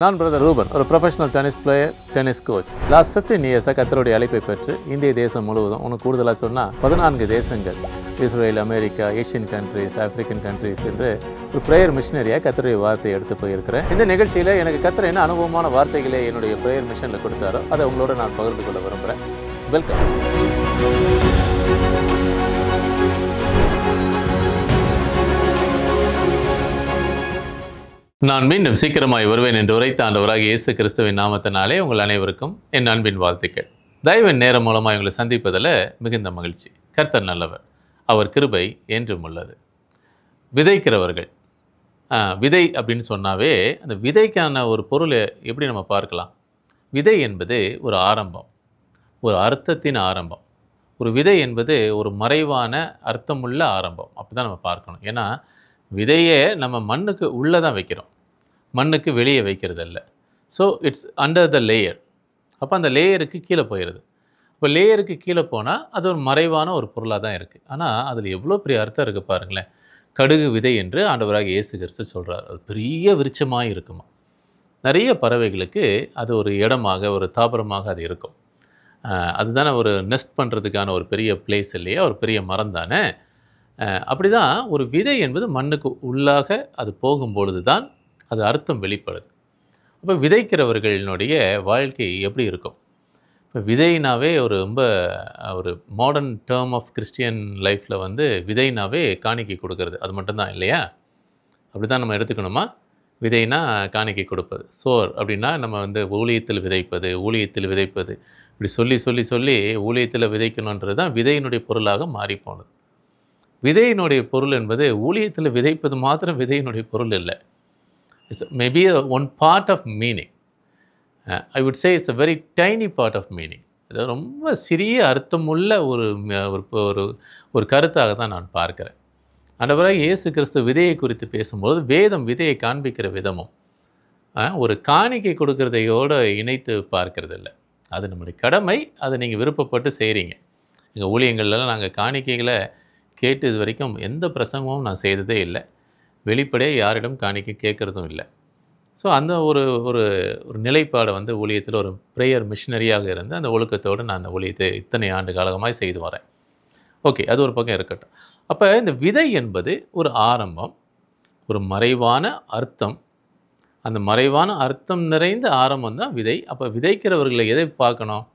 நான் பிரதர் ரூபன், ஒரு professional tennis player, tennis coach. Last 15 இயர்ஸாக கர்த்தருடைய அழைப்பை பெற்று இந்திய தேசம் முழுவதும், உனக்கு கூடுதலாக சொன்னால் 14 தேசங்கள், Israel, America, Asian countries, African countries என்று ஒரு ப்ரேயர் மிஷனரியாக கர்த்தருடைய வார்த்தையை எடுத்து போயிருக்கிறேன். இந்த நிகழ்ச்சியில் எனக்கு கர்த்தர் என்ன அனுபவமான வார்த்தைகளை என்னுடைய ப்ரேயர் மிஷனில் கொடுத்தாரோ அதை உங்களோட நான் பகிர்ந்து கொள்ள விரும்புகிறேன். வெல்கம். நான் மீண்டும் சீக்கிரமாய் வருவேன் என்று உரைத்த ஆண்டவராக இயேசு கிறிஸ்துவின் நாமத்தினாலே உங்கள் அனைவருக்கும் என் அன்பின் வாழ்த்துக்கள். தயவின் நேரம் மூலமாக உங்களை சந்திப்பதில் மிகுந்த மகிழ்ச்சி. கர்த்தர் நல்லவர், அவர் கிருபை என்றும் உள்ளது. விதைக்கிறவர்கள், விதை அப்படின்னு சொன்னாவே அந்த விதைக்கான ஒரு பொருளை எப்படி நம்ம பார்க்கலாம்? விதை என்பது ஒரு ஆரம்பம், ஒரு அர்த்தத்தின் ஆரம்பம். ஒரு விதை என்பது ஒரு மறைவான அர்த்தமுள்ள ஆரம்பம். அப்படி தான் நம்ம பார்க்கணும். ஏன்னா விதையை நம்ம மண்ணுக்கு உள்ளே தான் வைக்கிறோம், மண்ணுக்கு வெளியே வைக்கிறது இல்லை. So it's under the layer. அப்போ அந்த லேயருக்கு கீழே போயிடுது. இப்போ லேயருக்கு கீழே போனால் அது ஒரு மறைவான ஒரு பொருளாக தான் இருக்குது. ஆனால் அதில் எவ்வளோ பெரிய அர்த்தம் இருக்குது பாருங்களேன். கடுகு விதை என்று ஆண்டவராக இயேசு கிறிஸ்து சொல்கிறார். அது பெரிய விருட்சமாக இருக்குமா. நிறைய பறவைகளுக்கு அது ஒரு இடமாக, ஒரு தாபரமாக அது இருக்கும். அதுதானே ஒரு நெஸ்ட் பண்ணுறதுக்கான ஒரு பெரிய பிளேஸ் இல்லையா, ஒரு பெரிய மரம் தானே. அப்படி தான் ஒரு விதை என்பது மண்ணுக்கு உள்ளாக அது போகும்பொழுது தான் அது அர்த்தம் வெளிப்படுது. அப்போ விதைக்கிறவர்களினுடைய வாழ்க்கை எப்படி இருக்கும்? இப்போ விதைனாவே ரொம்ப ஒரு மாடர்ன் டேர்ம் ஆஃப் கிறிஸ்டியன் லைஃப்பில் விதைனாவே காணிக்கை கொடுக்கறது, அது மட்டும்தான் இல்லையா? அப்படி தான் நம்ம எடுத்துக்கணுமா? விதைனா காணிக்கை கொடுப்பது. சோர் அப்படின்னா நம்ம ஊழியத்தில் விதைப்பது, ஊழியத்தில் விதைப்பது, இப்படி சொல்லி சொல்லி சொல்லி ஊழியத்தில் விதைக்கணுன்றது தான் விதையினுடைய பொருளாக மாறிப்போனது. விதையினுடைய பொருள் என்பது ஊழியத்தில் விதைப்பது மாத்திரம் விதையினுடைய பொருள் இல்லை. It's maybe one part of meaning. I would say it's a very tiny part of meaning. அது ரொம்ப சிறிய அர்த்தமுள்ள ஒரு கருத்தாக தான் நான் பார்க்கிறேன். ஆண்டவராக இயேசு கிறிஸ்து விதையை குறித்து பேசும்போது வேதம் விதையை காண்பிக்கிற விதமும் ஒரு காணிக்கை கொடுக்கறதையோடு இணைத்து பார்க்கறது இல்லை. அது நம்முடைய கடமை. அதை நீங்கள் விருப்பப்பட்டு செய்கிறீங்க. எங்கள் ஊழியங்கள்லாம் நாங்கள் காணிக்கைகளை கேட்டு இது வரைக்கும் எந்த பிரசங்கமும் நான் செய்ததே இல்லை. வெளிப்படையாக யாரிடம் காணிக்கை கேட்குறதும் இல்லை. ஸோ அந்த ஒரு ஒரு ஒரு நிலைப்பாடை ஊழியத்தில் ஒரு ப்ரேயர் மிஷனரியாக இருந்து அந்த ஒழுக்கத்தோடு நான் அந்த ஊழியத்தை இத்தனை ஆண்டு காலமாய் செய்து வரேன். ஓகே, அது ஒரு பக்கம் இருக்கட்டும். அப்போ இந்த விதை என்பது ஒரு ஆரம்பம், ஒரு மறைவான அர்த்தம். அந்த மறைவான அர்த்தம் நிறைந்த ஆரம்பம் தான் விதை. அப்போ விதைக்கிறவர்களை எதை பார்க்கணும்?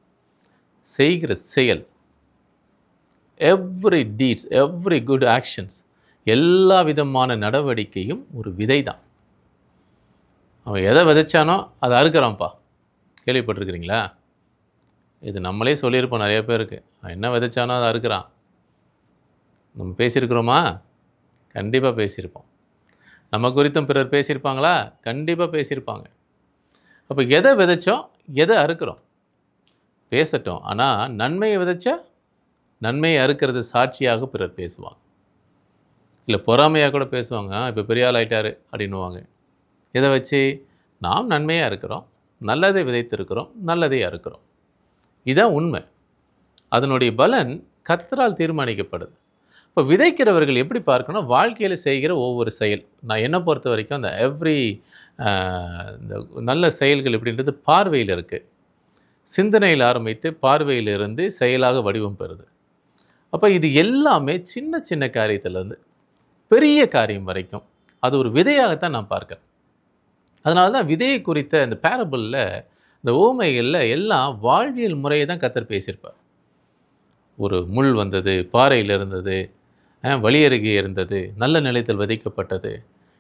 செய்கிற செயல். Every deeds, every good actions, எல்லா விதமான நடவடிக்கையும் ஒரு விதை தான். அவன் எதை விதைச்சானோ அதை அறுக்கிறான்ப்பா. கேள்விப்பட்டிருக்கிறீங்களா? இது நம்மளே சொல்லியிருப்போம் நிறைய பேருக்கு. அவன் என்ன விதைச்சானோ அதை அறுக்கிறான். நம்ம பேசியிருக்கிறோமா? கண்டிப்பாக பேசியிருப்போம். நம்ம குறித்தும் பிறர் பேசியிருப்பாங்களா? கண்டிப்பாக பேசியிருப்பாங்க. அப்போ எதை விதைச்சோம், எதை அறுக்கிறோம்? பேசட்டும். ஆனால் நன்மையை விதைச்சா நன்மையை அறுக்கிறது சாட்சியாக பிறர் பேசுவாங்க. இல்லை பொறாமையாக கூட பேசுவாங்க. இப்போ பெரிய ஆள் ஆகிட்டார் அப்படின்னுவாங்க. இதை வச்சு நாம் நன்மையாக இருக்கிறோம், நல்லதை விதைத்திருக்கிறோம், நல்லதை அறுக்கிறோம். இதுதான் உண்மை. அதனுடைய பலன் கர்த்தரால் தீர்மானிக்கப்படுது. இப்போ விதைக்கிறவர்கள் எப்படி பார்க்கணும்? வாழ்க்கையில் செய்கிற ஒவ்வொரு செயல். நான் என்னை பொறுத்த வரைக்கும் அந்த இந்த நல்ல செயல்கள் எப்படின்றது பார்வையில் இருக்குது. சிந்தனையில் ஆரம்பித்து பார்வையிலிருந்து செயலாக வடிவம் பெறுது. அப்போ இது எல்லாமே சின்ன சின்ன காரியத்திலேருந்து பெரிய காரியம் வரைக்கும் அது ஒரு விதையாகத்தான் நான் பார்க்குறேன். அதனால தான் விதையை குறித்த இந்த பேரபிளில், இந்த ஓமைகளில் எல்லாம் வாழ்வியல் முறையை தான் கர்த்தர் பேசியிருப்பார். ஒரு முள் வந்தது, பாறையில் இருந்தது, வழியருகே இருந்தது, நல்ல நிலத்தில் விதைக்கப்பட்டது.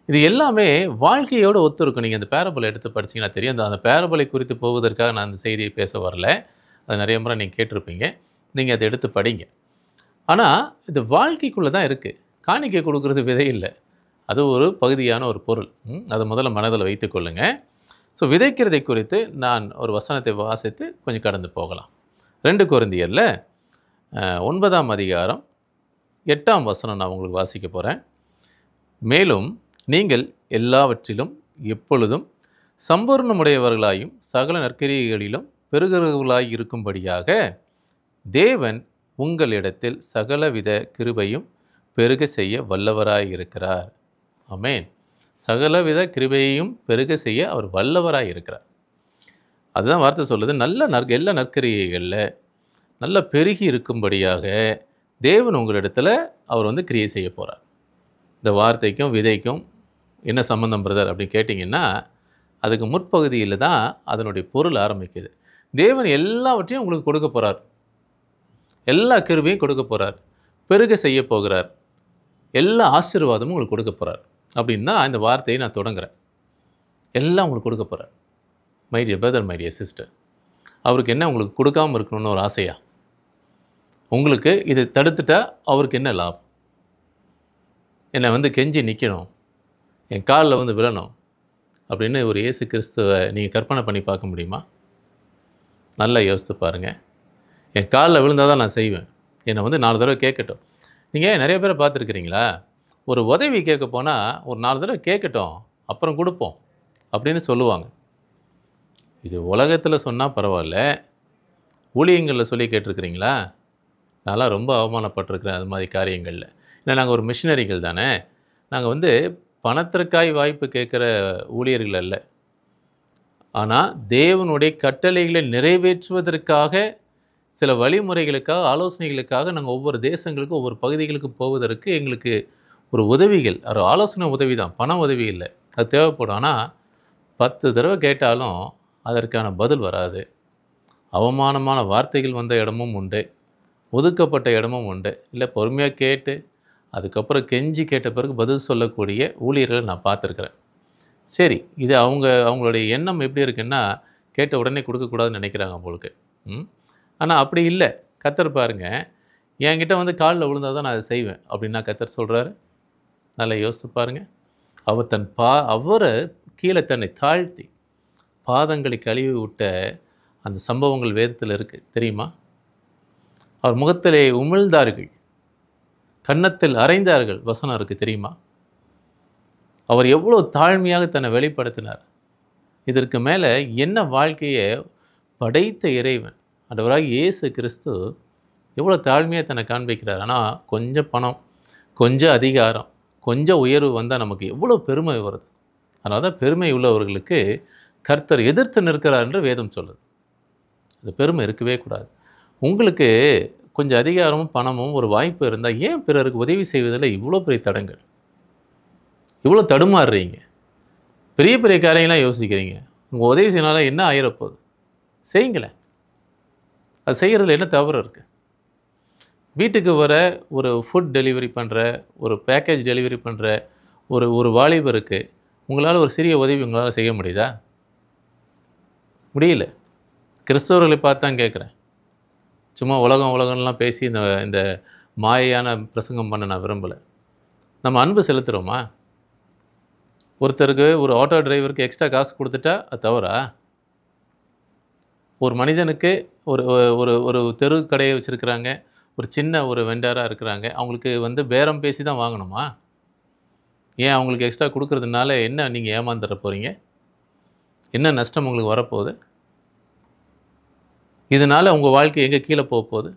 இது எல்லாமே வாழ்க்கையோடு ஒத்து இருக்கும். நீங்கள் அந்த பேரபிளை எடுத்து படிச்சிங்கன்னா தெரியும். அந்த பேரபிளை குறித்து போவதற்காக நான் அந்த செய்தியை பேச வரல. அது நிறைய முறை நீங்கள் கேட்டிருப்பீங்க. நீங்கள் அதை எடுத்து படிங்க. ஆனால் இது வாழ்க்கைக்குள்ளே தான் இருக்குது. காணிக்கை கொடுக்குறது விதை இல்லை, அது ஒரு பகுதியான ஒரு பொருள். அதை முதல்ல மனதில் வைத்துக்கொள்ளுங்க. ஸோ விதைக்கிறதை குறித்து நான் ஒரு வசனத்தை வாசித்து கொஞ்சம் கடந்து போகலாம். 2 கொரிந்தியரில் 9ஆம் அதிகாரம் 8ஆம் வசனம் நான் உங்களுக்கு வாசிக்க போகிறேன். மேலும் நீங்கள் எல்லாவற்றிலும் எப்பொழுதும் சம்பூர்ணமுடையவர்களாயும் சகல நற்கிரியைகளிலும் பெருகிறவர்களாய் இருக்கும்படியாக தேவன் உங்களிடத்தில் சகலவித கிருபையும் பெருக செய்ய வல்லவராயிருக்கிறார். ஆமென். சகலவித கிருபையையும் பெருக செய்ய அவர் வல்லவராய் இருக்கிறார். அதுதான் வார்த்தை சொல்லுது. நல்ல எல்லா நற்கிரியைகளில் நல்ல பெருகி இருக்கும்படியாக தேவன் உங்களிடத்தில் அவர் வந்து கிரியை செய்ய போகிறார். இந்த வார்த்தைக்கும் விதைக்கும் என்ன சம்மந்தம் பிரதர் அப்படின்னு கேட்டிங்கன்னா, அதுக்கு முற்பகுதியில் தான் அதனுடைய பொருள் ஆரம்பிக்குது. தேவன் எல்லாவற்றையும் உங்களுக்கு கொடுக்க போகிறார். எல்லா கிருபையும் கொடுக்க போகிறார். பெருக செய்ய போகிறார். எல்லா ஆசீர்வாதமும் உங்களுக்கு கொடுக்க போகிறார் அப்படின்னு தான் இந்த வார்த்தையை நான் தொடங்குறேன். எல்லாம் உங்களுக்கு கொடுக்க போகிறார். My dear brother, my dear sister, அவருக்கு என்ன உங்களுக்கு கொடுக்காமல் இருக்கணும்னு ஒரு ஆசையா? உங்களுக்கு இதை தடுத்துட்டா அவருக்கு என்ன லாபம்? என்னை வந்து கெஞ்சி நிற்கணும், என் காலில் வந்து விழணும் அப்படின்னு ஒரு இயேசு கிறிஸ்துவை நீங்கள் கற்பனை பண்ணி பார்க்க முடியுமா? நல்லா யோசித்து பாருங்கள். என் காலில் விழுந்தால் தான் நான் செய்வேன், என்னை வந்து 4 தடவை கேட்கட்டும். நீங்கள் நிறைய பேரை பார்த்துருக்குறீங்களா? ஒரு உதவி கேட்க போனால் ஒரு 4 தடவை கேட்கட்டும், அப்புறம் கொடுப்போம் அப்படின்னு சொல்லுவாங்க. இது உலகத்தில் சொன்னால் பரவாயில்ல, ஊழியங்களில் சொல்லி கேட்டிருக்கிறீங்களா? நான்லாம் ரொம்ப அவமானப்பட்டிருக்கிறேன் அது மாதிரி காரியங்களில். ஏன்னா நாங்கள் ஒரு மிஷினரிகள் தானே. நாங்கள் வந்து பணத்திற்காய் வாய்ப்பு கேட்குற ஊழியர்கள் அல்ல. ஆனால் தேவனுடைய கட்டளைகளை நிறைவேற்றுவதற்காக சில வழிமுறைகளுக்காக, ஆலோசனைகளுக்காக நாங்கள் ஒவ்வொரு தேசங்களுக்கும் ஒவ்வொரு பகுதிகளுக்கும் போவதற்கு எங்களுக்கு ஒரு உதவிகள், ஒரு ஆலோசனை உதவி தான், பண உதவி இல்லை, அது தேவைப்படும். ஆனால் 10 தடவை கேட்டாலும் அதற்கான பதில் வராது. அவமானமான வார்த்தைகள் வந்த இடமும் உண்டு, ஒதுக்கப்பட்ட இடமும் உண்டு. இல்லை பொறுமையாக கேட்டு அதுக்கப்புறம் கெஞ்சி கேட்ட பிறகு பதில் சொல்லக்கூடிய ஊழியர்களை நான் பார்த்துருக்குறேன். சரி, இது அவங்களுடைய எண்ணம் எப்படி இருக்குன்னா, கேட்ட உடனே கொடுக்கக்கூடாதுன்னு நினைக்கிறாங்க உங்களுக்கு. ஆனால் அப்படி இல்லை. கர்த்தர் பாருங்கள், என்கிட்ட வந்து காலில் விழுந்தால் தான் நான் அதை செய்வேன் அப்படின்னா கர்த்தர் சொல்கிறாரு. நல்லா யோசித்து பாருங்கள். அவர் அவரை கீழே தன்னை தாழ்த்தி பாதங்களை கழுவி விட்ட அந்த சம்பவங்கள் வேதத்தில் இருக்குது தெரியுமா? அவர் முகத்திலே உமிழ்ந்தார்கள், கன்னத்தில் அறைந்தார்கள் வசனம் இருக்குது தெரியுமா? அவர் எவ்வளோ தாழ்மையாக தன்னை வெளிப்படுத்தினார். இதற்கு மேலே என்ன வாழ்க்கையை படைத்த இறைவன் ஆண்டவராகிய இயேசு கிறிஸ்து எவ்வளோ தாழ்மையாக தன்னை காண்பிக்கிறார். ஆனால் கொஞ்சம் பணம், கொஞ்சம் அதிகாரம், கொஞ்சம் உயர்வு வந்தால் நமக்கு எவ்வளோ பெருமை வருது. அதனால தான் பெருமை உள்ளவர்களுக்கு கர்த்தர் எதிர்த்து நிற்கிறார் என்று வேதம் சொல்லுது. அது பெருமை இருக்கவே கூடாது. உங்களுக்கு கொஞ்சம் அதிகாரமும் பணமும் ஒரு வாய்ப்பு இருந்தால் ஏன் பிறருக்கு உதவி செய்வதில் இவ்வளோ பெரிய தடங்கள், இவ்வளோ தடுமாறுறீங்க? பெரிய பெரிய காரியங்களாம் யோசிக்கிறீங்க. உங்கள் உதவி செய்யனால என்ன ஆயிரப்போகுது? செய்யுங்களேன். அது செய்கிறதுல என்ன தவறு இருக்குது? வீட்டுக்கு வர ஒரு ஃபுட் டெலிவரி பண்ணுற, ஒரு பேக்கேஜ் டெலிவரி பண்ணுற ஒரு வாலிபருக்கு உங்களால் ஒரு சிறிய உதவி உங்களால் செய்ய முடியுதா? முடியல. கிறிஸ்தவர்களை பார்த்து தான் கேட்குறேன். சும்மா உலகம்லாம் பேசி இந்த மாயையான பிரசங்கம் பண்ண நான் விரும்பலை. நம்ம அன்பு செலுத்துகிறோமா? ஒருத்தருக்கு, ஒரு ஆட்டோ டிரைவருக்கு எக்ஸ்ட்ரா காசு கொடுத்துட்டா அது தவறா? ஒரு மனிதனுக்கு ஒரு ஒரு ஒரு தெரு கடையை வச்சுருக்கிறாங்க, ஒரு சின்ன ஒரு வெண்டாராக இருக்கிறாங்க, அவங்களுக்கு வந்து பேரம் பேசி தான் வாங்கணுமா? ஏன் அவங்களுக்கு எக்ஸ்ட்ரா கொடுக்குறதுனால என்ன நீங்கள் ஏமாந்துட போகிறீங்க? என்ன நஷ்டம் உங்களுக்கு வரப்போகுது? இதனால் உங்கள் வாழ்க்கை எங்கே கீழே போகுது?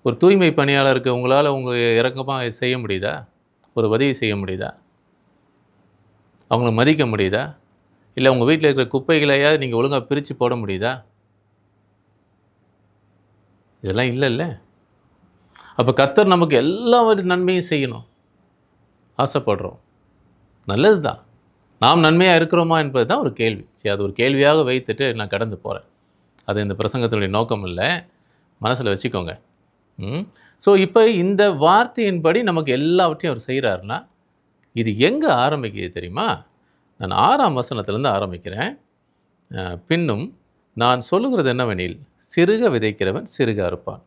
ஒரு தூய்மை பணியாளருக்கு உங்களால் உங்கள் இறக்கமாக செய்ய முடியுதா? ஒரு உதவி செய்ய முடியுதா? அவங்கள மதிக்க முடியுதா? இல்லை உங்கள் வீட்டில் இருக்கிற குப்பைகளையாவது நீங்கள் ஒழுங்காக பிரித்து போட முடியுதா? இதெல்லாம் இல்லைல்ல. அப்போ கர்த்தர் நமக்கு எல்லா நன்மையும் செய்யணும் ஆசைப்படுறோம். நல்லது தான். நாம் நன்மையாக இருக்கிறோமா என்பது தான் ஒரு கேள்வி. சரி, அது ஒரு கேள்வியாக வைத்துட்டு நான் கடந்து போகிறேன். அது இந்த பிரசங்கத்தினுடைய நோக்கம் இல்லை, மனசில் வச்சுக்கோங்க. ஸோ இப்போ இந்த வார்த்தையின்படி நமக்கு எல்லாவற்றையும் அவர் செய்கிறாருன்னா இது எங்கே ஆரம்பிக்குது தெரியுமா? நான் 6ஆம் வசனத்திலேருந்து ஆரம்பிக்கிறேன். பின்னும் நான் சொல்லுகிறது என்னவெனில், சிறுக விதைக்கிறவன் சிறுக அறுப்பான்,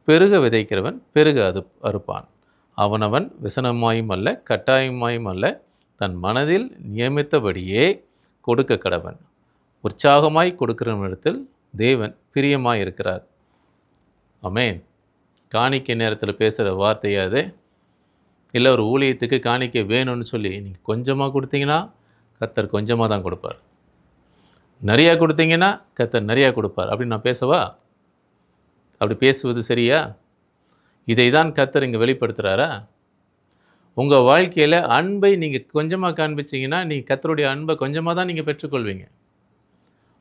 பெருக விதைக்கிறவன் பெருக அறுப்பான். அவனவன் விசனமாயும் அல்ல கட்டாயமாயும் அல்ல, தன் மனதில் நியமித்தபடியே கொடுக்க கடவன். உற்சாகமாய் கொடுக்கிறவனிடத்தில் தேவன் பிரியமாய் இருக்கிறார். ஆமென். காணிக்கை நேரத்தில் பேசுகிற வார்த்தையாது இல்லை. ஒரு ஊழியத்துக்கு காணிக்கை வேணும்னு சொல்லி நீங்கள் கொஞ்சமாக கொடுத்தீங்கன்னா கர்த்தர் கொஞ்சமாக தான் கொடுப்பார். நிறையா கொடுத்தீங்கன்னா கர்த்தர் நிறையா கொடுப்பார். அப்படின்னு நான் பேசவா? அப்படி பேசுவது சரியா? இதை தான் கர்த்தர் இங்கே வெளிப்படுத்துகிறாரா? உங்கள் வாழ்க்கையில் அன்பை நீங்கள் கொஞ்சமாக காண்பிச்சிங்கன்னா நீங்கள் கர்த்தருடைய அன்பை கொஞ்சமாக தான் நீங்கள் பெற்றுக்கொள்வீங்க.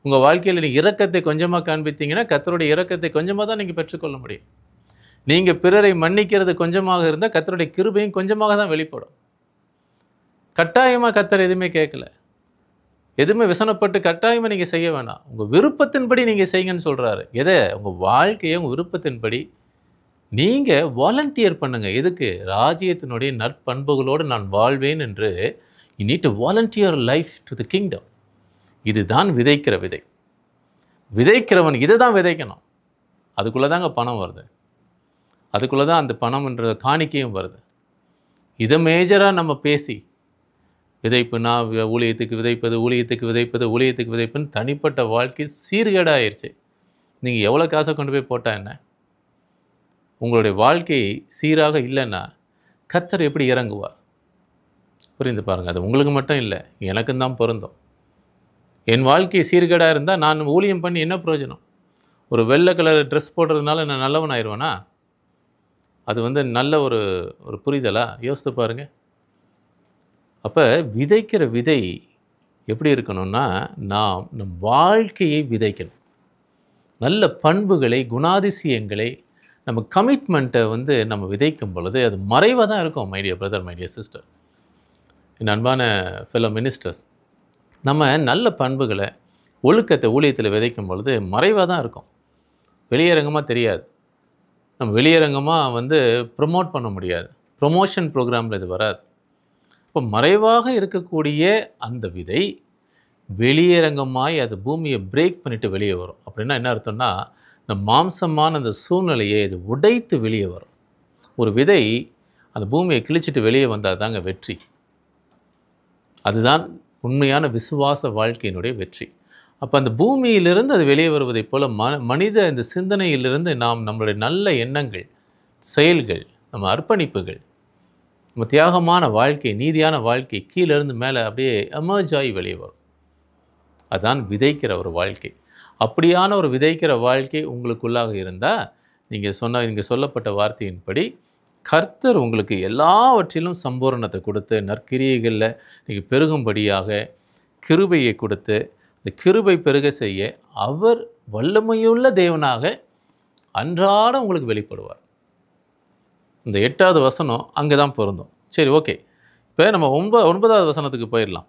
உங்கள் வாழ்க்கையில் நீங்கள் இரக்கத்தை கொஞ்சமாக காண்பித்தீங்கன்னா கர்த்தருடைய இரக்கத்தை கொஞ்சமாக தான் நீங்கள் பெற்றுக்கொள்ள முடியும். நீங்கள் பிறரை மன்னிக்கிறது கொஞ்சமாக இருந்தால் கர்த்தருடைய கிருபையும் கொஞ்சமாக தான் வெளிப்படும். கட்டாயமாக கர்த்தர் எதுவுமே கேட்கல. எதுவுமே விசனப்பட்டு கட்டாயமாக நீங்கள் செய்ய வேணாம். உங்கள் விருப்பத்தின்படி நீங்கள் செய்யுங்கன்னு சொல்கிறாரு. எதை? உங்கள் வாழ்க்கையை உங்கள் விருப்பத்தின்படி நீங்கள் வாலண்டியர் பண்ணுங்கள். எதுக்கு? ராஜ்யத்தினுடைய நற்பண்புகளோடு நான் வாழ்வேன் என்று. You need to volunteer life to the kingdom. இதுதான் விதைக்கிற விதை. விதைக்கிறவன் இதை தான் விதைக்கணும். அதுக்குள்ளே தாங்க பணம் வருது. அதுக்குள்ளே தான் அந்த பணம்ன்ற காணிக்கையும் வருது. இதை மேஜராக நம்ம பேசி விதைப்புனா ஊழியத்துக்கு விதைப்பது, ஊழியத்துக்கு விதைப்பது, ஊழியத்துக்கு விதைப்புன்னு தனிப்பட்ட வாழ்க்கை சீர்கேடாயிருச்சு. நீங்கள் எவ்வளோ காசை கொண்டு போய் போட்டால் என்ன? உங்களுடைய வாழ்க்கை சீராக இல்லைன்னா கர்த்தர் எப்படி இறங்குவார்? புரிந்து பாருங்கள். அது உங்களுக்கு மட்டும் இல்லை, எனக்கும் தான் பொருந்தும். என் வாழ்க்கை சீர்கேடாக இருந்தால் நான் ஊழியம் பண்ணி என்ன பிரயோஜனம்? ஒரு வெள்ளை கலர் ட்ரெஸ் போடுறதுனால நான் நல்லவன் ஆயிடுவேனா? அது நல்ல ஒரு புரிதலா? யோசித்து பாருங்கள். அப்போ விதைக்கிற விதை எப்படி இருக்கணும்னா, நாம் நம் வாழ்க்கையை விதைக்கணும். நல்ல பண்புகளை, குணாதிசயங்களை, நம்ம கமிட்மெண்ட்டை நம்ம விதைக்கும் பொழுது அது மறைவாக தான் இருக்கும். My dear brother, my dear sister, என் அன்பான ஃபெலோ மினிஸ்டர்ஸ், நம்ம நல்ல பண்புகளை, ஒழுக்கத்தை ஊழியத்தில் விதைக்கும் பொழுது மறைவாக தான் இருக்கும். வெளியரங்கமாக தெரியாது. நம்ம வெளியரங்கமாக ப்ரமோட் பண்ண முடியாது. ப்ரொமோஷன் ப்ரோக்ராமில் இது வராது. இப்போ மறைவாக இருக்கக்கூடிய அந்த விதை வெளியரங்கமாய் அது பூமியை பிரேக் பண்ணிவிட்டு வெளியே வரும். அப்படின்னா என்ன அர்த்தம்னா, இந்த மாம்சமான அந்த சூழ்நிலையை இது உடைத்து வெளியே வரும். ஒரு விதை அந்த பூமியை கிழிச்சிட்டு வெளியே வந்தால் தாங்க வெற்றி. அதுதான் உண்மையான விசுவாச வாழ்க்கையினுடைய வெற்றி. அப்போ அந்த பூமியிலிருந்து அது வெளியே வருவதைப் போல் மனித இந்த சிந்தனையிலிருந்து நாம் நம்மளுடைய நல்ல எண்ணங்கள், செயல்கள், நம்ம அர்ப்பணிப்புகள், நம்ம தியாகமான வாழ்க்கை, நீதியான வாழ்க்கை கீழேருந்து மேலே அப்படியே எமர்ஜ் ஆகி வெளியே வரும். அதுதான் விதைக்கிற ஒரு வாழ்க்கை. அப்படியான ஒரு விதைக்கிற வாழ்க்கை உங்களுக்குள்ளாக இருந்தால் நீங்கள் சொல்லப்பட்ட வார்த்தையின்படி கர்த்தர் உங்களுக்கு எல்லாவற்றிலும் சம்பூரணத்தை கொடுத்து நற்கிரியைகளில் நீங்கள் பெருகும்படியாக கிருபையை கொடுத்து இந்த கிருபை பெருக செய்ய அவர் வல்லமையுள்ள தேவனாக அன்றாடம் உங்களுக்கு வெளிப்படுவார். இந்த 8வது வசனம் அங்கே தான் பொருந்தும். சரி, ஓகே. இப்போ நம்ம 9வது வசனத்துக்கு போயிடலாம்.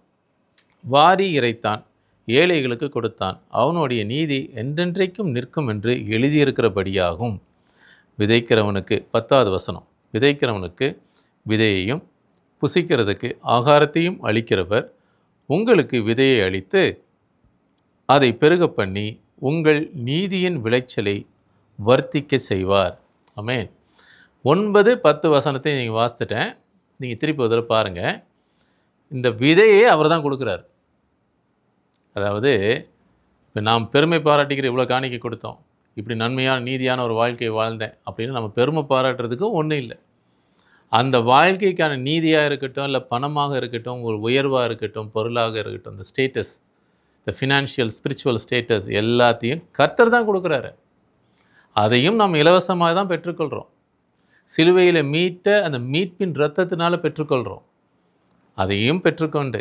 வாரி இறைத்தான், ஏழைகளுக்கு கொடுத்தான், அவனுடைய நீதி என்றென்றைக்கும் நிற்கும் என்று எழுதியிருக்கிறபடியாகும். விதைக்கிறவனுக்கு 10வது வசனம், விதைக்கிறவனுக்கு விதையையும் புசிக்கிறதுக்கு ஆகாரத்தையும் அளிக்கிறவர் உங்களுக்கு விதையை அளித்து அதை பெருக பண்ணி உங்கள் நீதியின் விளைச்சலை வர்த்திக்க செய்வார். ஆமென். 9, 10 வசனத்தை நீங்கள் வாசித்துட்டேன். நீங்கள் திருப்பி ஒரு தடவை பாருங்கள். இந்த விதையை அவர் தான் கொடுக்குறாரு. அதாவது இப்போ நாம் பெருமை பாராட்டிக்கிற இவ்வளோ காணிக்கை கொடுத்தோம், இப்படி நன்மையான நீதியான ஒரு வாழ்க்கையை வாழ்ந்தேன் அப்படின்னு நம்ம பெருமை பாராட்டுறதுக்கும் ஒன்றும் இல்லை. அந்த வாழ்க்கைக்கான நீதியாக இருக்கட்டும், இல்லை பணமாக இருக்கட்டும், ஒரு உயர்வாக இருக்கட்டும், பொருளாக இருக்கட்டும், இந்த ஸ்டேட்டஸ், இந்த ஃபினான்ஷியல் ஸ்பிரிச்சுவல் ஸ்டேட்டஸ் எல்லாத்தையும் கர்த்தர் தான் கொடுக்குறாரு. அதையும் நாம் இலவசமாக தான் பெற்றுக்கொள்கிறோம். சிலுவையில் மீட்ட அந்த மீட்பின் இரத்தத்தினால பெற்றுக்கொள்கிறோம். அதையும் பெற்றுக்கொண்டு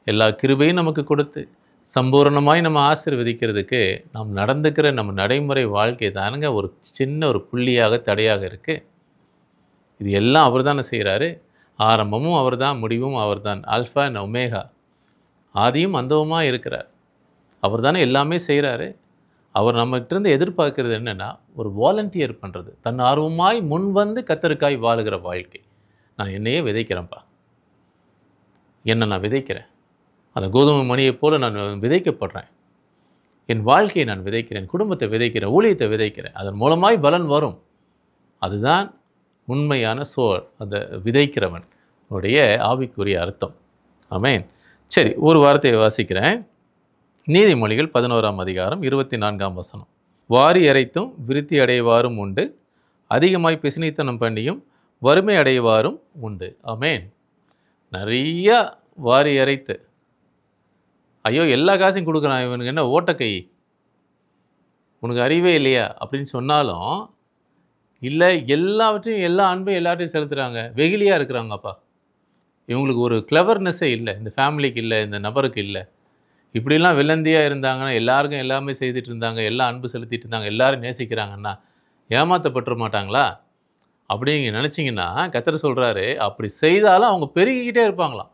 எல்லா கிருபையும் நமக்கு கொடுத்து சம்பூரணமாய் நம்ம ஆசீர்வதிக்கிறதுக்கு நாம் நடந்துக்கிற நம்ம நடைமுறை வாழ்க்கை தானுங்க ஒரு சின்ன ஒரு புள்ளியாக தடையாக இருக்குது. இது எல்லாம் அவர் தானே செய்கிறாரு. ஆரம்பமும் அவர் தான், முடிவும் அவர் தான். ஆல்ஃபா அண்ட் ஒமேகா, ஆதியும் அந்தவுமாக இருக்கிறார். அவர் தானே எல்லாமே செய்கிறாரு. அவர் நம்மகிட்டேருந்து எதிர்பார்க்கறது என்னென்னா, ஒரு வாலண்டியர் பண்ணுறது, தன் ஆர்வமாய் முன் வந்து கர்த்தருக்காய் வாழுகிற வாழ்க்கை. நான் என்னையே விதைக்கிறேன்ப்பா, என்னை நான் விதைக்கிறேன், அந்த கோதுமை மணியைப் போல் நான் விதைக்கப்படுறேன். என் வாழ்க்கையை நான் விதைக்கிறேன், குடும்பத்தை விதைக்கிறேன், ஊழியத்தை விதைக்கிறேன். அதன் மூலமாய் பலன் வரும். அதுதான் உண்மையான அந்த விதைக்கிறவன் உடைய ஆவிக்குரிய அர்த்தம். ஆமென். சரி, ஒரு வார்த்தையை வாசிக்கிறேன். நீதிமொழிகள் 11ஆம் அதிகாரம் 24ஆம் வசனம். வாரி அரைத்தும் விருத்தி அடைவாரும் உண்டு, அதிகமாய் பிசினித்தனம் பண்ணியும் வறுமை அடைவாரும் உண்டு. ஆமென். நிறையா வாரி அரைத்து, ஐயோ எல்லா காசையும் கொடுக்குறான், இவனுக்கு என்ன ஓட்டக்கை, உனக்கு அறிவே இல்லையா அப்படின்னு சொன்னாலும், இல்லை எல்லாவற்றையும் எல்லா அன்பையும் எல்லாத்தையும் செலுத்துகிறாங்க, வெகுளியாக இருக்கிறாங்கப்பா, இவங்களுக்கு ஒரு கிளவர்னஸ்ஸே இல்லை, இந்த ஃபேமிலிக்கு இல்லை, இந்த நபருக்கு இல்லை. இப்படிலாம் வெள்ளந்தியாக இருந்தாங்கன்னா, எல்லாருக்கும் எல்லாமே செய்துட்டு இருந்தாங்க, எல்லாம் அன்பு செலுத்திட்டு இருந்தாங்க, எல்லாரும் நேசிக்கிறாங்கன்னா, ஏமாற்றப்பட்டுற மாட்டாங்களா? அப்படி நீங்கள் நினச்சிங்கன்னா, கர்த்தர் சொல்கிறாரு, அப்படி செய்தாலும் அவங்க பெருகிக்கிட்டே இருப்பாங்களாம்.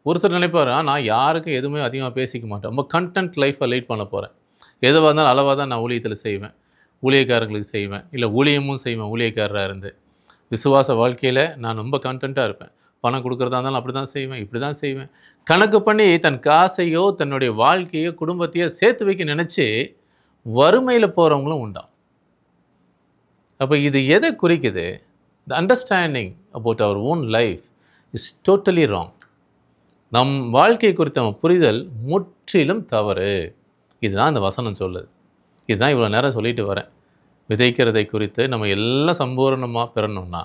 ஒருத்தர் நினைப்பாரு, நான் யாருக்கும் எதுவுமே அதிகமாக பேசிக்க மாட்டேன், ரொம்ப கண்டென்ட் லைஃப்பை லீட் பண்ண போகிறேன், எதுவாக இருந்தாலும் அளவாக தான் நான் ஊழியத்தில் செய்வேன், ஊழியக்காரங்களுக்கு செய்வேன், இல்லை ஊழியமும் செய்வேன் ஊழியக்காரராக இருந்து. விசுவாச வாழ்க்கையில் நான் ரொம்ப கண்டென்ட்டாக இருப்பேன், பணம் கொடுக்குறதா இருந்தாலும் அப்படி தான் செய்வேன், இப்படி தான் செய்வேன். கணக்கு பண்ணி தன் காசையோ தன்னுடைய வாழ்க்கையோ குடும்பத்தையோ சேர்த்து வைக்க நினச்சி வறுமையில் போகிறவங்களும் உண்டாம். அப்போ இது எதை குறிக்குது? The understanding about our own life is totally wrong. நம் வாழ்க்கை குறித்த புரிதல் முற்றிலும் தவறு. இதுதான் இந்த வசனம் சொல்லுது. இதுதான் இவ்வளோ நேரம் சொல்லிட்டு வரேன். விதைக்கிறதை குறித்து நம்ம எல்லாம் சம்பூர்ணமாக பெறணும்னா,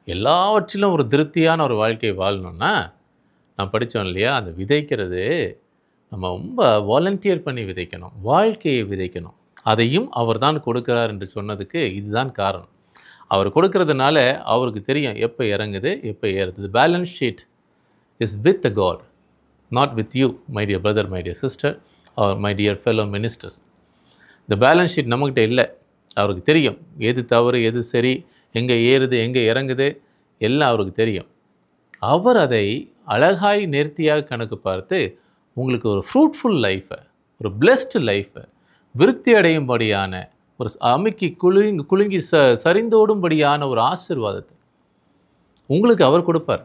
எல்லாவற்றிலும் ஒரு திருப்தியான ஒரு வாழ்க்கை வாழணும்னா, நான் படித்தோம் இல்லையா, அந்த விதைக்கிறது நம்ம ரொம்ப வாலண்டியர் பண்ணி விதைக்கணும், வாழ்க்கையை விதைக்கணும். அதையும் அவர் தான் கொடுக்குறார் என்று சொன்னதுக்கு இதுதான் காரணம். அவர் கொடுக்கறதுனால அவருக்கு தெரியும் எப்போ இறங்குது, எப்போ ஏறுது. Balance sheet is with the God, not with you, my dear brother, my dear sister, or my dear fellow ministers. இந்த பேலன்ஸ் ஷீட் நம்மக்கிட்ட இல்லை. அவருக்கு தெரியும் எது தவறு, எது சரி, எங்கே ஏறுது, எங்கே இறங்குது, எல்லாம் அவருக்கு தெரியும். அவர் அதை அழகாய் நேர்த்தியாக கணக்கு பார்த்து உங்களுக்கு ஒரு ஃப்ரூட்ஃபுல் லைஃப்பை, ஒரு பிளெஸ்டு லைஃப்பை, விருத்தி அடையும்படியான ஒரு அமுக்கி குலுங்கி சரிந்தோடும்படியான ஒரு ஆசீர்வாதத்தை உங்களுக்கு அவர் கொடுப்பார்.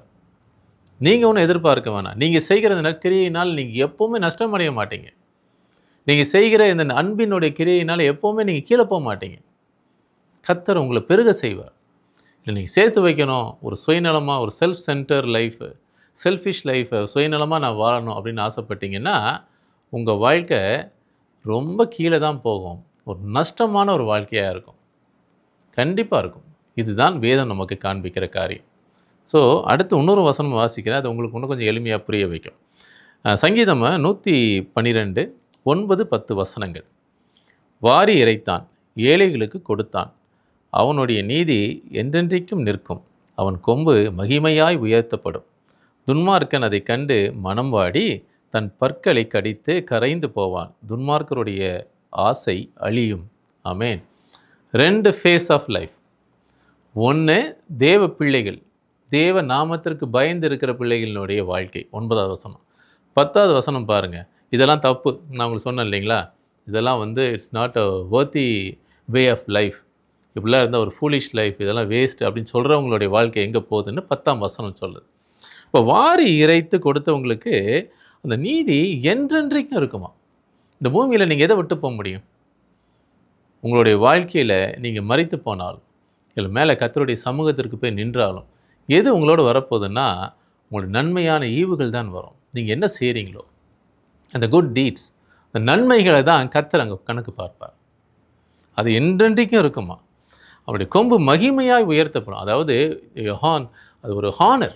நீங்கள் ஒன்றும் எதிர்பார்க்க வேணாம். நீங்கள் செய்கிற இந்த நற்கிரியினால் நீங்கள் எப்போவுமே நஷ்டம் அடைய மாட்டீங்க. நீங்கள் செய்கிற இந்த அன்பினுடைய கிரியையினால் எப்போவுமே நீங்கள் கீழே போக மாட்டீங்க. கர்த்தர் உங்களை பெருக செய்வார். இல்லை நீங்கள் சேர்த்து வைக்கணும், ஒரு சுயநலமாக, ஒரு செல்ஃப் சென்டர் லைஃபு, செல்ஃபிஷ் லைஃபை, சுயநலமாக நான் வாழணும் அப்படின்னு ஆசைப்பட்டீங்கன்னா, உங்கள் வாழ்க்கை ரொம்ப கீழே தான் போகும். ஒரு நஷ்டமான ஒரு வாழ்க்கையாக இருக்கும். கண்டிப்பாக இருக்கும். இதுதான் வேதம் நமக்கு காண்பிக்கிற காரியம். ஸோ அடுத்து இன்னொரு வசனம் வாசிக்கிறேன், அது உங்களுக்கு இன்னும் கொஞ்சம் எளிமையாக புரிய வைக்கும். சங்கீதம் 112 9 10 வசனங்கள். வாரி இறைத்தான், ஏழைகளுக்கு கொடுத்தான், அவனுடைய நீதி என்றென்றைக்கும் நிற்கும், அவன் கொம்பு மகிமையாய் உயர்த்தப்படும். துன்மார்க்கன் அதை கண்டு மனம் வாடி தன் பற்களை கடித்து கரைந்து போவான், துன்மார்க்கருடைய ஆசை அழியும். ஆமேன். 2 ஃபேஸ் ஆஃப் லைஃப். ஒன்று தேவ பிள்ளைகள், தேவ நாமத்திற்கு பயந்து இருக்கிற பிள்ளைகளினுடைய வாழ்க்கை. 9வது வசனம். 10வது வசனம் பாருங்கள். இதெல்லாம் தப்பு, நான் உங்களுக்கு சொன்னேன் இல்லைங்களா, இதெல்லாம் it's not a worthy way of life, இப்படிலாம் இருந்தால் ஒரு ஃபூலிஷ் லைஃப், இதெல்லாம் வேஸ்ட் அப்படின்னு சொல்கிறவங்களுடைய வாழ்க்கை எங்கே போகுதுன்னு 10ஆம் வசனம் சொல்லுது. இப்போ வாரி இறைத்து கொடுத்தவங்களுக்கு அந்த நீதி என்றென்றைக்கும் இருக்குமா. இந்த பூமியில் நீங்கள் எதை விட்டு போக முடியும்? உங்களுடைய வாழ்க்கையில் நீங்கள் மரித்து போனாலும், இல்லை மேலே கர்த்தருடைய சமூகத்திற்கு போய் நின்றாலும், எது உங்களோட வரப்போகுதுன்னா, உங்களுடைய நன்மையான ஈவுகள் தான் வரும். நீங்கள் என்ன செய்கிறீங்களோ அந்த குட் டீட்ஸ், அந்த நன்மைகளை தான் கர்த்தர் அங்கே கணக்கு பார்ப்பார். அது என்றென்றைக்கும் இருக்குமா. அப்படி கொம்பு மகிமையாய் உயர்த்தப்படும். அதாவது அது ஒரு ஹானர்,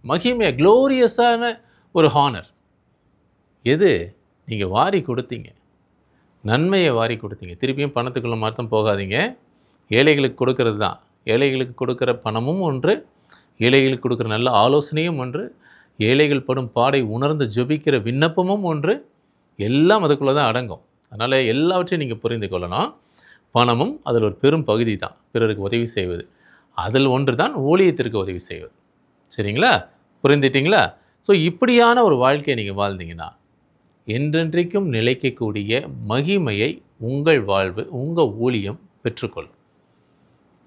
மகிமையாக க்ளோரியஸான ஒரு ஹானர். எது? நீங்கள் வாரி கொடுத்தீங்க, நன்மையை வாரி கொடுத்தீங்க. திருப்பியும் பணத்துக்குள்ள மாற்றம் போகாதீங்க. ஏழைகளுக்கு கொடுக்கறது தான். ஏழைகளுக்கு கொடுக்குற பணமும் ஒன்று, ஏழைகளுக்கு கொடுக்குற நல்ல ஆலோசனையும் ஒன்று, ஏழைகள் படும் பாடை உணர்ந்து ஜெபிக்கிற விண்ணப்பமும் ஒன்று. எல்லாம் அதுக்குள்ளே தான் அடங்கும். அதனால் எல்லாவற்றையும் நீங்கள் புரிந்து கொள்ளணும். பணமும் அதில் ஒரு பெரும் பகுதி தான் பிறருக்கு உதவி செய்வது. அதில் ஒன்று தான் ஊழியத்திற்கு உதவி செய்வது. சரிங்களா? புரிந்துட்டிங்களா? ஸோ இப்படியான ஒரு வாழ்க்கையை நீங்கள் வாழ்ந்தீங்கன்னா என்றென்றைக்கும் நிலைக்கக்கூடிய மகிமையை உங்கள் வாழ்வு, உங்கள் ஊழியம் பெற்றுக்கொள்ளும்.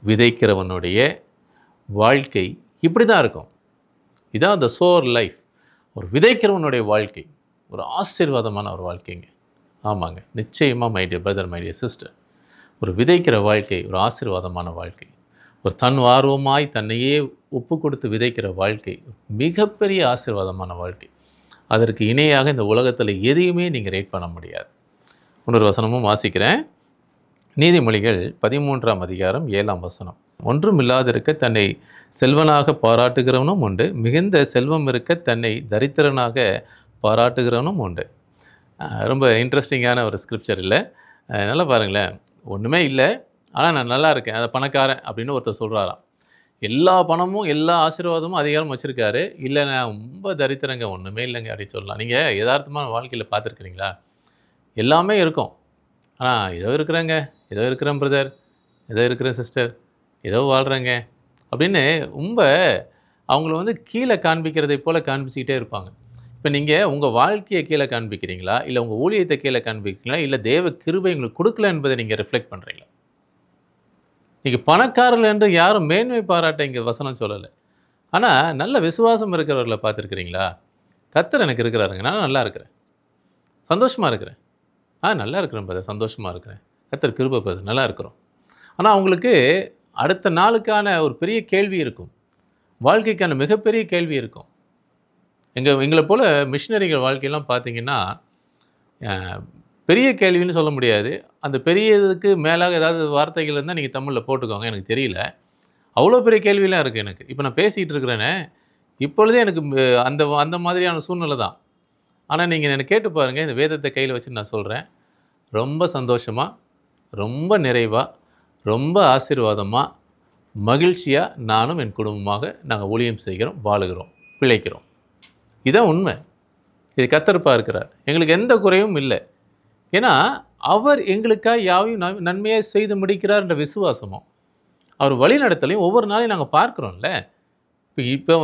விதைக்கிறவனுடைய வாழ்க்கை இப்படி தான் இருக்கும். இதான் த சோர் லைஃப். ஒரு விதைக்கிறவனுடைய வாழ்க்கை ஒரு ஆசீர்வாதமான ஒரு வாழ்க்கைங்க. ஆமாங்க, நிச்சயமாக my dear brother, my dear sister, ஒரு விதைக்கிற வாழ்க்கை ஒரு ஆசீர்வாதமான வாழ்க்கை. ஒரு தன் ஆர்வமாய் தன்னையே ஒப்பு கொடுத்து விதைக்கிற வாழ்க்கை மிகப்பெரிய ஆசீர்வாதமான வாழ்க்கை. அதற்கு இணையாக இந்த உலகத்தில் எதையுமே நீங்கள் ரேட் பண்ண முடியாது. இன்னொரு வசனமும் வாசிக்கிறேன். நீதிமொழிகள் 13ஆம் அதிகாரம் 7ஆம் வசனம். ஒன்றும் இல்லாதிருக்க தன்னை செல்வனாக பாராட்டுகிறவனும் உண்டு, மிகுந்த செல்வம் இருக்க தன்னை தரித்திரனாக பாராட்டுகிறவனும் உண்டு. ரொம்ப இன்ட்ரெஸ்டிங்கான ஒரு ஸ்கிரிப்சர் இல்லை? நல்லா பாருங்களேன். ஒன்றுமே இல்லை, ஆனால் நான் நல்லா இருக்கேன், அதை பணக்காரன் அப்படின்னு ஒருத்தர் சொல்கிறாராம். எல்லா பணமும், எல்லா ஆசீர்வாதமும், அதிகாரமும் வச்சிருக்காரு. இல்ல நான் ரொம்ப தரித்திரங்க, ஒண்ணுமே இல்லங்க அப்படின்னு சொல்லலாம். நீங்க எதார்த்தமான வாழ்க்கையில பார்த்துருக்கிறீங்களா? எல்லாமே இருக்கும். ஆனா, ஏதோ இருக்கிறேங்க, ஏதோ இருக்கிறேன் பிரதர், ஏதோ இருக்கிறேன் சிஸ்டர், ஏதோ வாழ்றேங்க அப்படின்னு ரொம்ப அவங்கள வந்து கீழ காண்பிக்கிறதை போல காண்பிச்சுக்கிட்டே இருப்பாங்க. இப்ப நீங்க உங்க வாழ்க்கைய கீழ காண்பிக்கிறீங்களா? இல்ல உங்க ஊழியத்த கீழ காண்பிக்கிறீங்களா? இல்ல தேவ கிருபை உங்களுக்கு குடுக்கல என்பதை நீங்க ரிஃப்ளெக்ட் பண்றீங்களா? நீங்க பணக்காரர்ல இருந்து யாரும் மேன்மை பாராட்ட இங்க வசனம் சொல்லல. ஆனா, நல்ல விசுவாசம் இருக்கிறவர்கள பார்த்துருக்கிறீங்களா? கர்த்தர் எனக்கு இருக்கிறாருங்க. நான் நல்லா இருக்கிறேன். சந்தோஷமா இருக்கிறேன். நல்லா இருக்கிறேன் பிரதர். சந்தோஷமா இருக்கிறேன். கர்த்தர் கிருபை பிரதர். நல்லா இருக்கிறோம். ஆனா, அவங்களுக்கு அடுத்த நாளுக்கான ஒரு பெரிய கேள்வி இருக்கும். வாழ்க்கைக்கான மிகப்பெரிய கேள்வி இருக்கும். எங்கள போல மிஷனரிகள் வாழ்க்கையெல்லாம் பார்த்தீங்கன்னா, அ பெரிய கேள்வின்னு சொல்ல முடியாது. அந்த பெரியதுக்கு மேலாக ஏதாவது வார்த்தைகள் இருந்தா நீங்க தமிழ்ல போட்டுக்கோங்க. எனக்கு தெரியல. அவ்வளோ பெரிய கேள்விலாம் இருக்கு எனக்கு. இப்ப நான் பேசிட்டு இருக்கிறேனே, இப்பொழுதே எனக்கு அந்த அந்த மாதிரியான சூழ்நிலை தான். ஆனா, நீங்க என்ன கேட்டு பாருங்க. இந்த வேதத்த கையில வச்சு நான் சொல்றேன். ரொம்ப சந்தோஷமா, ரொம்ப நிறைவா, ரொம்ப ஆசீர்வாதமா, மகிழ்ச்சியா நானும் என் குடும்பமாக நாங்க ஊழியம் செய்கிறோம், வாழுகிறோம், பிழைக்கிறோம். இதான் உண்மை. இது கர்த்தர் பார்க்கிறார். எங்களுக்கு எந்த குறையும் இல்ல. ஏன்னா, அவர் எங்களுக்காக யாவையும் நன்மையாய் செய்து முடிக்கிறார் என்ற விசுவாசமும், அவர் வழிநடத்தலையும் ஒவ்வொரு நாளையும் நாங்க பார்க்கிறோம்ல. இப்போ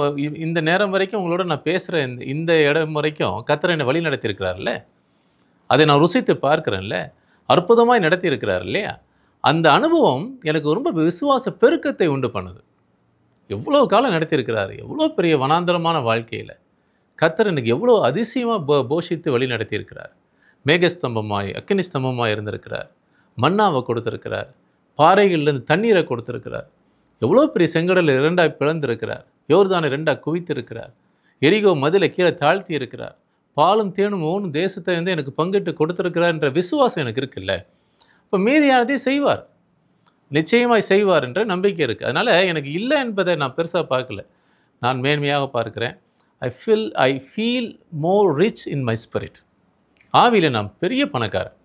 இந்த நேரம் வரைக்கும் உங்களோட நான் பேசுற இந்த இடம் வரைக்கும் கர்த்தர் என்னை வழிநடத்தியிருக்கிறார்ல. அதை நான் ருசித்து பார்க்கிறேன்ல. அற்புதமாய் நடத்தியிருக்கிறார் இல்லையா? அந்த அனுபவம் எனக்கு ரொம்ப விசுவாச பெருக்கத்தை உண்டு பண்ணுது. எவ்வளோ காலம் நடத்தியிருக்கிறாரு. எவ்வளோ பெரிய வனாந்தரமான வாழ்க்கையில. கர்த்தர் எனக்கு எவ்வளோ அதிசயமா போஷித்து வழி நடத்தியிருக்கிறார். மேகஸ்தம்பமாய், அக்கினி ஸ்தம்பமாய் இருந்திருக்கிறார். மன்னாவை கொடுத்திருக்கிறார். பாறைகள்லேருந்து தண்ணீரை கொடுத்திருக்கிறார். எவ்வளோ பெரிய செங்கடலை 2ஆய் பிளந்திருக்கிறார். யோர்தானை 2ஆ குவித்திருக்கிறார். எரிகோ மதிலை கீழே தாழ்த்தி இருக்கிறார். பாலும் தேனும் ஓனும் தேசத்தை வந்து எனக்கு பங்கிட்டு கொடுத்திருக்கிறார் என்ற விசுவாசம் எனக்கு இருக்குல்ல. இப்போ மீதியானதை செய்வார். நிச்சயமாய் செய்வார் என்ற நம்பிக்கை இருக்குது. அதனால் எனக்கு இல்லை என்பதை நான் பெருசாக பார்க்கல. நான் மேன்மையாக பார்க்கிறேன். I feel more rich in my spirit. ஆவியில் நான் பெரிய பணக்காரன்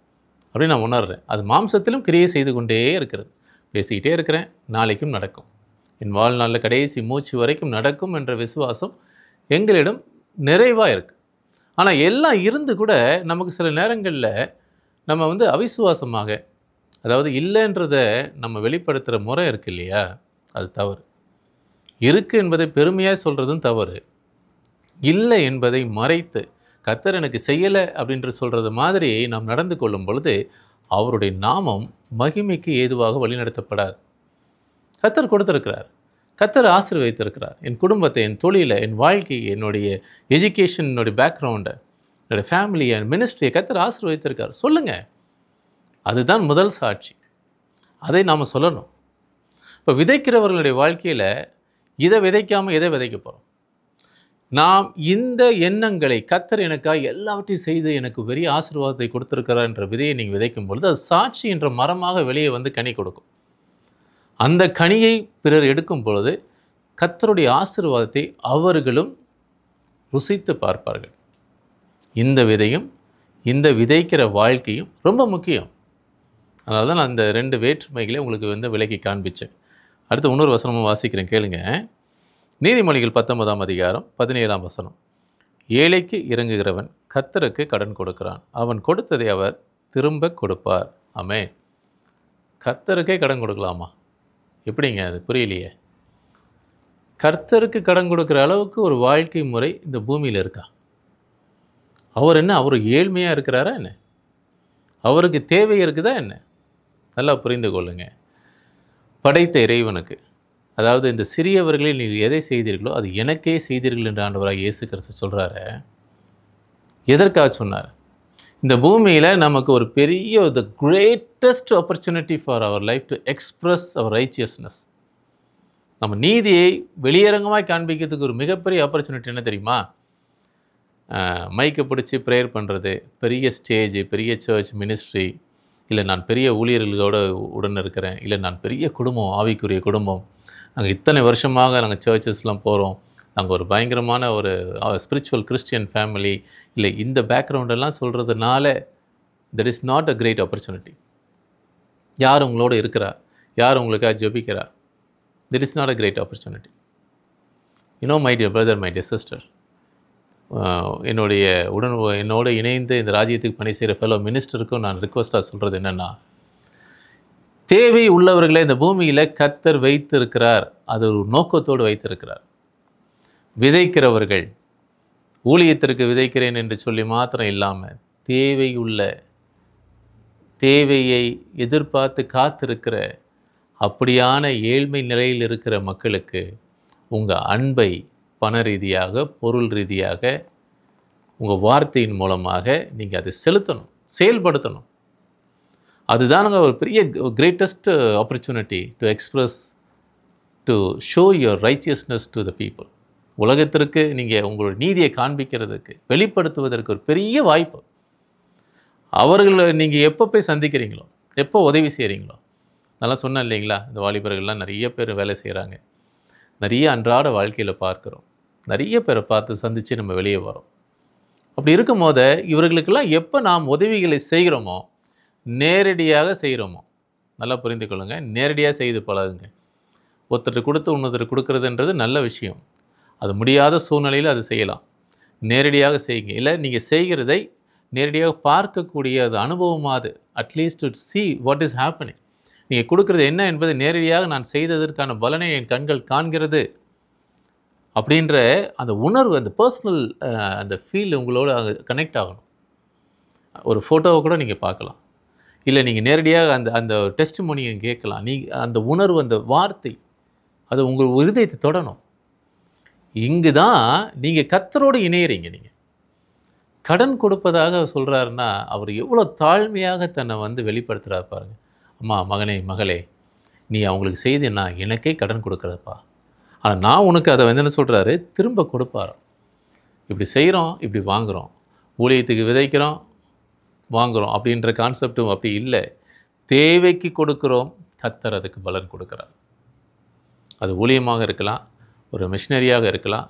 அப்படின்னு நான் உணர்றேன். அது மாம்சத்திலும் கிரியை செய்து கொண்டே இருக்கிறது. பேசிக்கிட்டே இருக்கிறேன். நாளைக்கும் நடக்கும். என் வாழ்நாளில் கடைசி மூச்சு வரைக்கும் நடக்கும் என்ற விசுவாசம் எங்களிடம் நிறைவாக இருக்குது. ஆனால் எல்லாம் இருந்து கூட நமக்கு சில நேரங்களில் நம்ம வந்து அவிசுவாசமாக, அதாவது இல்லைன்றதை நம்ம வெளிப்படுத்துகிற முறை இருக்கு இல்லையா, அது தவறு. இருக்குது என்பதை பெருமையாக சொல்கிறதும் தவறு. இல்லை என்பதை மறைத்து கர்த்தர் எனக்கு செய்யலை அப்படின்ற சொல்கிறது மாதிரி நாம் நடந்து கொள்ளும் பொழுது அவருடைய நாமம் மகிமைக்கு ஏதுவாக வழிநடத்தப்படாது. கர்த்தர் கொடுத்திருக்கிறார். கர்த்தர் ஆசீர்வதித்திருக்கிறார். என் குடும்பத்தை, என் தொழிலை, என் வாழ்க்கையை, என்னுடைய எஜுகேஷன், என்னுடைய பேக்ரவுண்டை, என்னுடைய ஃபேமிலியை, என் மினிஸ்ட்ரியை கர்த்தர் ஆசீர்வதித்திருக்கார். சொல்லுங்கள். அதுதான் முதல் சாட்சி. அதை நாம் சொல்லணும். இப்போ விதைக்கிறவர்களுடைய வாழ்க்கையில் இதை விதைக்காமல் எதை விதைக்க போகிறோம்? நாம் இந்த எண்ணங்களை கர்த்தர் எனக்காக எல்லாவற்றையும் செய்து எனக்கு பெரிய ஆசீர்வாதத்தை கொடுத்திருக்கிறார் என்ற விதையை நீங்கள் விதைக்கும் பொழுது அது சாட்சி என்ற மரமாக வெளியே வந்து கனி கொடுக்கும். அந்த கனியை பிறர் எடுக்கும் பொழுது கர்த்தருடைய ஆசீர்வாதத்தை அவர்களும் ருசித்து பார்ப்பார்கள். இந்த விதையும் இந்த விதைக்கிற வாழ்க்கையும் ரொம்ப முக்கியம். அதனால தான் நான் இந்த 2 வேற்றுமைகளை உங்களுக்கு வந்து விலக்கி காண்பித்தேன். அடுத்து இன்னொரு வசனமும் வாசிக்கிறேன், கேளுங்க. நீதிமொழிகள் 19ஆம் அதிகாரம் 17ஆம் வசனம். ஏழைக்கு இறங்குகிறவன் கர்த்தருக்கு கடன் கொடுக்கிறான். அவன் கொடுத்ததை அவர் திரும்ப கொடுப்பார். ஆமென். கர்த்தருக்கே கடன் கொடுக்கலாமா? எப்படிங்க அது? புரியலையே. கர்த்தருக்கு கடன் கொடுக்குற அளவுக்கு ஒரு வாழ்க்கை முறை இந்த பூமியில் இருக்கா? அவர் என்ன, அவர் ஏழ்மையாக இருக்கிறாரா என்ன? அவருக்கு தேவை இருக்குதா என்ன? நல்லா புரிந்து கொள்ளுங்க. படைத்த இறைவனுக்கு, அதாவது இந்த சிறியவர்களில் நீங்கள் எதை செய்தீர்களோ அது எனக்கே செய்தீர்கள் என்று ஆண்டவராக இயேசு கிறிஸ்து சொல்கிறாரு. எதற்காக சொன்னார்? இந்த பூமியில் நமக்கு ஒரு பெரிய the greatest opportunity for our life to express our righteousness. நம்ம நீதியை வெளியரங்கமாக காண்பிக்கிறதுக்கு ஒரு மிகப்பெரிய ஆப்பர்ச்சுனிட்டி என்ன தெரியுமா? மைக்கை பிடிச்சி ப்ரேயர் பண்ணுறது, பெரிய ஸ்டேஜ், பெரிய சர்ச் மினிஸ்ட்ரி, இல்லை நான் பெரிய ஊழியர்களோடு உடன் இருக்கிறேன், இல்லை நான் பெரிய குடும்பம், ஆவிக்குரிய குடும்பம், நாங்கள் இத்தனை வருஷமாக நாங்கள் சர்ச்சஸ்லாம் போகிறோம், நாங்கள் ஒரு பயங்கரமான ஒரு ஸ்பிரிச்சுவல் கிறிஸ்டியன் ஃபேமிலி, இல்லை இந்த பேக்ரவுண்டெல்லாம் சொல்கிறதுனால that is not a great opportunity. யார் உங்களோட இருக்கிறா? யார் உங்களுக்காக ஜெபிக்கிறா? This is not a great opportunity. My dear brother, my dear sister, என்னோடு இணைந்து இந்த ராஜ்யத்துக்கு பணி செய்கிற ஃபெலோ மினிஸ்டருக்கும் நான் ரிக்வஸ்ட்டாக சொல்கிறது என்னென்னா, தேவை உள்ளவர்களை இந்த பூமியில் கர்த்தர் வைத்திருக்கிறார். அது ஒரு நோக்கத்தோடு வைத்திருக்கிறார். விதைக்கிறவர்கள் ஊழியத்திற்கு விதைக்கிறேன் என்று சொல்லி மாத்திரம் இல்லாமல் தேவையை எதிர்பார்த்து காத்திருக்கிற அப்படியான ஏழ்மை நிலையில் இருக்கிற மக்களுக்கு உங்கள் அன்பை பண ரீதியாக, பொருள் ரீதியாக, உங்கள் வார்த்தையின் மூலமாக நீங்கள் அதை செலுத்தணும், செயல்படுத்தணும். அதுதானுங்க ஒரு பெரிய greatest opportunity to express, to show your righteousness to the people. உலகத்திற்கு நீங்கள் உங்களோட நீதியை காண்பிக்கிறதுக்கு, வெளிப்படுத்துவதற்கு ஒரு பெரிய வாய்ப்பு. அவர்களை நீங்கள் எப்போ போய் சந்திக்கிறீங்களோ, எப்போ உதவி செய்கிறீங்களோ, நல்லா சொன்னேன் இல்லைங்களா, இந்த வாலிபர்கள்லாம் நிறைய பேர் வேலை செய்கிறாங்க. நிறைய அன்றாட வாழ்க்கையில் பார்க்குறோம். நிறைய பேரை பார்த்து சந்தித்து நம்ம வெளியே வரோம். அப்படி இருக்கும் போது இவர்களுக்கெல்லாம் எப்போ நாம் உதவிகளை செய்கிறோமோ, நேரடியாக செய்கிறோமோ, நல்லா புரிந்து கொள்ளுங்கள், நேரடியாக செய்து பழகுங்க. ஒருத்தர் கொடுத்து இன்னொருத்தர் கொடுக்குறதுன்றது நல்ல விஷயம். அது முடியாத சூழ்நிலையில் அது செய்யலாம். நேரடியாக செய்யுங்க. இல்லை நீங்கள் செய்கிறதை நேரடியாக பார்க்கக்கூடிய அது அனுபவமாது, at least to see what is happening. நீங்கள் கொடுக்குறது என்ன என்பதை நேரடியாக நான் செய்ததற்கான பலனை என் கண்கள் காண்கிறது அப்படின்ற அந்த உணர்வு, அந்த பர்சனல் அந்த ஃபீல் உங்களோட கனெக்ட் ஆகணும். ஒரு ஃபோட்டோவை கூட நீங்கள் பார்க்கலாம். இல்லை நீங்கள் நேரடியாக அந்த டெஸ்டிமோனியை கேட்கலாம். அந்த உணர்வு, அந்த வார்த்தை, அது உங்கள் இருதயத்தை தொடணும். இங்கு தான் நீங்கள் கர்த்தரோடு இணையிறீங்க. நீங்கள் கடன் கொடுப்பதாக சொல்கிறாருன்னா அவர் எவ்வளோ தாழ்மையாக தன்னை வெளிப்படுத்துகிறார் பாருங்கள். அம்மா, மகனே, மகளே, நீ அவங்களுக்கு செய்தேன்னா எனக்கே கடன் கொடுக்குறப்பா. ஆனால் நான் உனக்கு அதை என்ன சொல்கிறாரு, திரும்ப கொடுப்பாரோ. இப்படி செய்கிறோம், இப்படி வாங்குகிறோம், ஊழியத்துக்கு விதைக்கிறோம், வாங்குகிறோம் அப்படின்ற கான்செப்டும் அப்படி இல்லை. தேவைக்கு கொடுக்குறோம், கர்த்தர் அதுக்கு பலன் கொடுக்குறார். அது ஊழியமாக இருக்கலாம், ஒரு மிஷினரியாக இருக்கலாம்,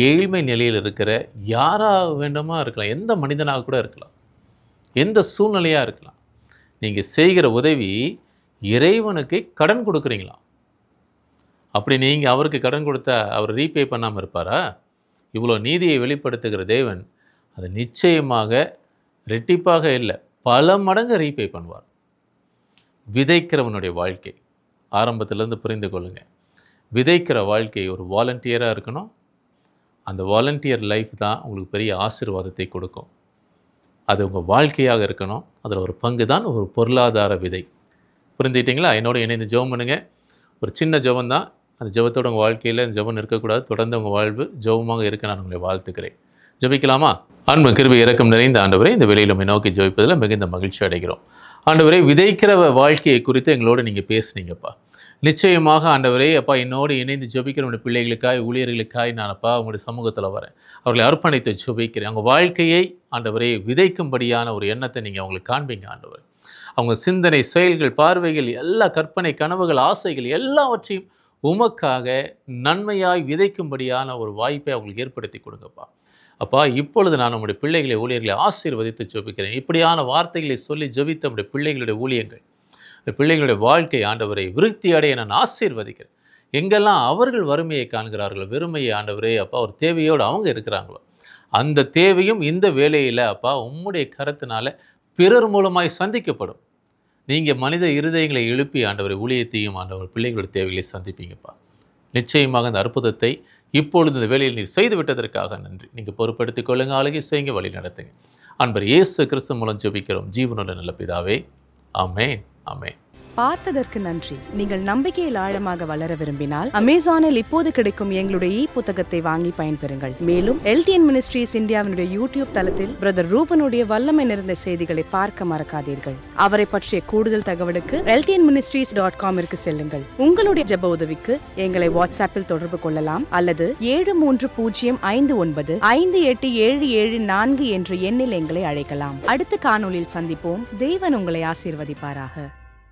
ஏழ்மை நிலையில் இருக்கிற யாராக வேண்டுமா இருக்கலாம், எந்த மனிதனாக கூட இருக்கலாம், எந்த சூழ்நிலையாக இருக்கலாம். நீங்கள் செய்கிற உதவி இறைவனுக்கு கடன் கொடுக்குறீங்களா? அப்படி நீங்கள் அவருக்கு கடன் கொடுத்தா அவர் ரீபே பண்ணாமல் இருப்பாரா? இவ்வளோ நீதியை வெளிப்படுத்துகிற தேவன் அது நிச்சயமாக ரெட்டிப்பாக இல்லை, பல மடங்கு ரீபே பண்ணுவார். விதைக்கிறவனுடைய வாழ்க்கை ஆரம்பத்திலேருந்து புரிந்து கொள்ளுங்கள். விதைக்கிற வாழ்க்கை ஒரு வாலண்டியராக இருக்கணும். அந்த வாலண்டியர் லைஃப் தான் உங்களுக்கு பெரிய ஆசீர்வாதத்தை கொடுக்கும். அது உங்கள் வாழ்க்கையாக இருக்கணும். அதில் ஒரு பங்கு தான் ஒரு பொருளாதார விதை. புரிந்துக்கிட்டீங்களா? என்னோட இணைந்து ஜெபம் பண்ணுங்கள். ஒரு சின்ன ஜெபம் தான். அந்த ஜெபத்தோட உங்கள் வாழ்க்கையில் அந்த ஜெபம் இருக்கக்கூடாது. தொடர்ந்து உங்கள் வாழ்வு ஜெபமாக இருக்க நான் உங்களை வாழ்த்துக்கிறேன். ஜெபிக்கலாமா? அன்பு கிருபை இரக்கம் நிறைந்த ஆண்டவரே, இந்த வேளையில் நம்மை நோக்கி ஜெபிப்பதில் மிகுந்த மகிழ்ச்சி அடைகிறோம். ஆண்டவரே, விதைக்கிற வாழ்க்கையை குறித்து எங்களோடு நீங்கள் பேசுனீங்கப்பா. நிச்சயமாக ஆண்டவரே, அப்பா, என்னோடு இணைந்து ஜெபிக்கிற பிள்ளைகளுக்காய், ஊழியர்களுக்காய் நான் அப்பா உங்களுடைய சமூகத்தில் வரேன். அவர்களை அர்ப்பணித்து ஜெபிக்கிறேன். அவங்க வாழ்க்கையை ஆண்டவரே விதைக்கும்படியான ஒரு எண்ணத்தை நீங்கள் அவங்களுக்கு காண்பீங்க ஆண்டவர். அவங்க சிந்தனை, செயல்கள், பார்வைகள், எல்லா கற்பனை, கனவுகள், ஆசைகள் எல்லாவற்றையும் உமக்காக நன்மையாய் விதைக்கும்படியான ஒரு வாய்ப்பை அவங்களுக்கு ஏற்படுத்தி கொடுங்கப்பா. அப்பா, இப்பொழுது நான் நம்முடைய பிள்ளைகளை, ஊழியர்களை ஆசீர்வதித்து ஜெபிக்கிறேன். இப்படியான வார்த்தைகளை சொல்லி ஜெபித்த நம்முடைய பிள்ளைகளுடைய ஊழியங்கள், இந்த பிள்ளைகளுடைய வாழ்க்கை ஆண்டவரை விருத்தி அடைய நான் ஆசீர்வதிக்கிறேன். எங்கெல்லாம் அவர்கள் வறுமையை காண்கிறார்களோ, வெறுமையை ஆண்டவரே அப்பா ஒரு தேவையோடு அவங்க இருக்கிறாங்களோ, அந்த தேவையும் இந்த வேலையில் அப்பா உம்முடைய கரத்தினால பிறர் மூலமாய் சந்திக்கப்படும். நீங்கள் மனித இருதயங்களை எழுப்பி ஆண்டவரை ஊழியத்தையும் ஆண்டவர் பிள்ளைகளுடைய தேவைகளை சந்திப்பீங்கப்பா. நிச்சயமாக அந்த அற்புதத்தை இப்பொழுது இந்த வேலையில் நீர் செய்து விட்டதற்காக நன்றி. நீங்கள் பொறுப்படுத்திக் கொள்ளுங்க, ஆளுகை செய்யுங்க, வழி நடத்துங்க. அன்பர் இயேசு கிறிஸ்து மூலம் ஜெபிக்கிறோம் ஜீவனுள்ள நல்ல பிதாவே. ஆமென், ஆமென். பார்த்ததற்கு நன்றி. நீங்கள் நம்பிக்கையில் ஆழமாக வளர விரும்பினால் அமேசானில் இப்போது கிடைக்கும் எங்களுடைய புத்தகத்தை வாங்கி பயன்பெறுங்கள். மேலும் எல்டிஎன் மினிஸ்ட்ரீஸ் இந்தியாவினுடைய யூடியூப் தளத்தில் பிரதர் ரூபனுடைய வல்லமை நிறைந்த செய்திகளை பார்க்க மறக்காதீர்கள். அவரை பற்றிய கூடுதல் தகவலுக்கு LTNministries.com செல்லுங்கள். உங்களுடைய ஜெப உதவிக்கு எங்களை வாட்ஸ்அப்பில் தொடர்பு கொள்ளலாம் அல்லது 7305587774 என்ற எண்ணில் எங்களை அழைக்கலாம். அடுத்த காணொளியில் சந்திப்போம். தேவன் உங்களை ஆசீர்வதிப்பாராக.